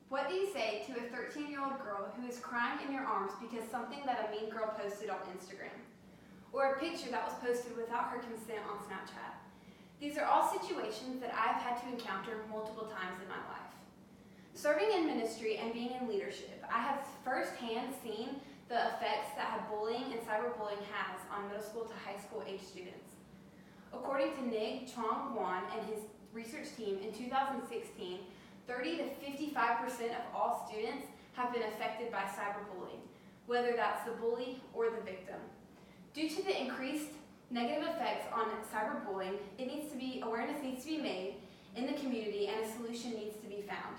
What do you say to a 13-year-old girl who is crying in your arms because something that a mean girl posted on Instagram? Or a picture that was posted without her consent on Snapchat? These are all situations that I've had to encounter multiple times in my life. Serving in ministry and being in leadership, I have firsthand seen the effects that bullying and cyberbullying has on middle school to high school age students. According to Nig Chong Wan and his research team, in 2016, 30 to 55% of all students have been affected by cyberbullying, whether that's the bully or the victim. Due to the increased negative effects on cyberbullying, awareness needs to be made in the community and a solution needs to be found.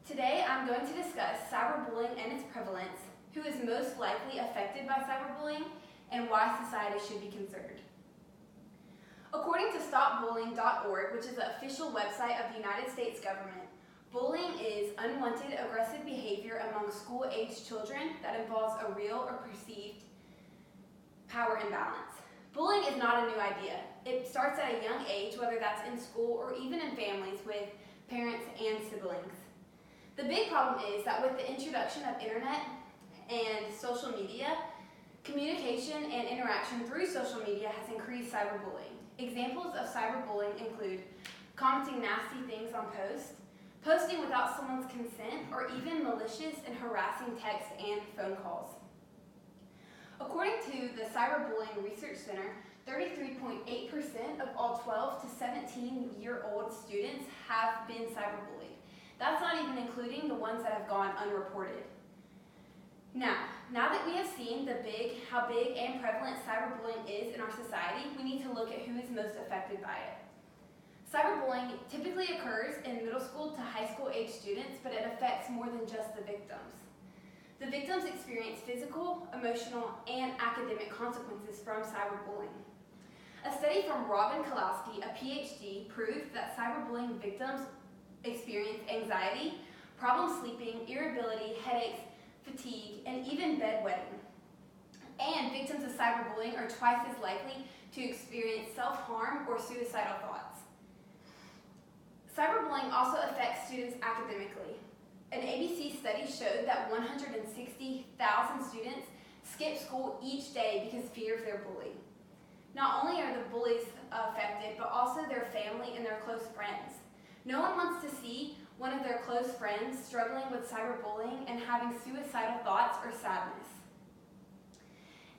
Today, I'm going to discuss cyberbullying and its prevalence, who is most likely affected by cyberbullying, and why society should be concerned. According to StopBullying.org, which is the official website of the United States government, bullying is unwanted aggressive behavior among school-aged children that involves a real or perceived power imbalance. Bullying is not a new idea. It starts at a young age, whether that's in school or even in families with parents and siblings. The big problem is that with the introduction of internet and social media, communication and interaction through social media has increased cyberbullying. Examples of cyberbullying include commenting nasty things on posts, posting without someone's consent, or even malicious and harassing texts and phone calls. According to the Cyberbullying Research Center, 33.8% of all 12 to 17-year-old students have been cyberbullied. That's not even including the ones that have gone unreported. Now that we have seen how big and prevalent cyberbullying is in our society, we need to look at who is most affected by it. Cyberbullying typically occurs in middle school to high school age students, but it affects more than just the victims. The victims experience physical, emotional, and academic consequences from cyberbullying. A study from Robin Kalowski, a PhD, proved that cyberbullying victims experience anxiety, problem sleeping, irritability, headaches, fatigue, and even bedwetting. And victims of cyberbullying are twice as likely to experience self-harm or suicidal thoughts. Cyberbullying also affects students academically. An ABC study showed that 160,000 students skip school each day because of fear of their bully. Not only are the bullies affected, but also their family and their close friends. No one wants to see one of their close friends struggling with cyberbullying and having suicidal thoughts or sadness.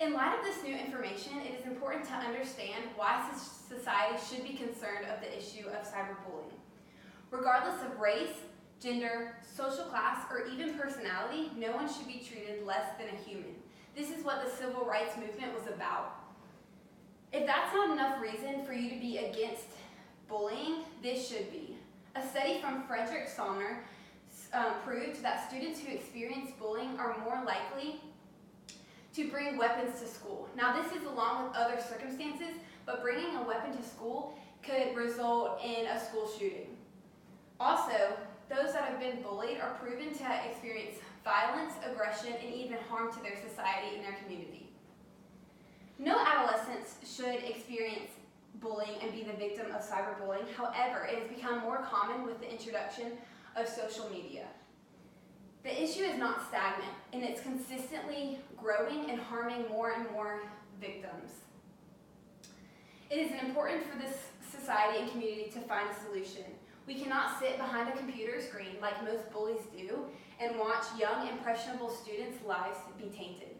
In light of this new information, it is important to understand why society should be concerned of the issue of cyberbullying. Regardless of race, gender, social class, or even personality, no one should be treated less than a human. This is what the civil rights movement was about. If that's not enough reason for you to be against bullying, this should be. A study from Frederick Sommer proved that students who experience bullying are more likely to bring weapons to school. Now, this is along with other circumstances, but bringing a weapon to school could result in a school shooting. Also, those that have been bullied are proven to experience violence, aggression, and even harm to their society and their community. No adolescents should experience bullying and be the victim of cyberbullying. However, it has become more common with the introduction of social media. The issue is not stagnant, and it's consistently growing and harming more and more victims. It is important for this society and community to find a solution. We cannot sit behind a computer screen like most bullies do and watch young, impressionable students' lives be tainted.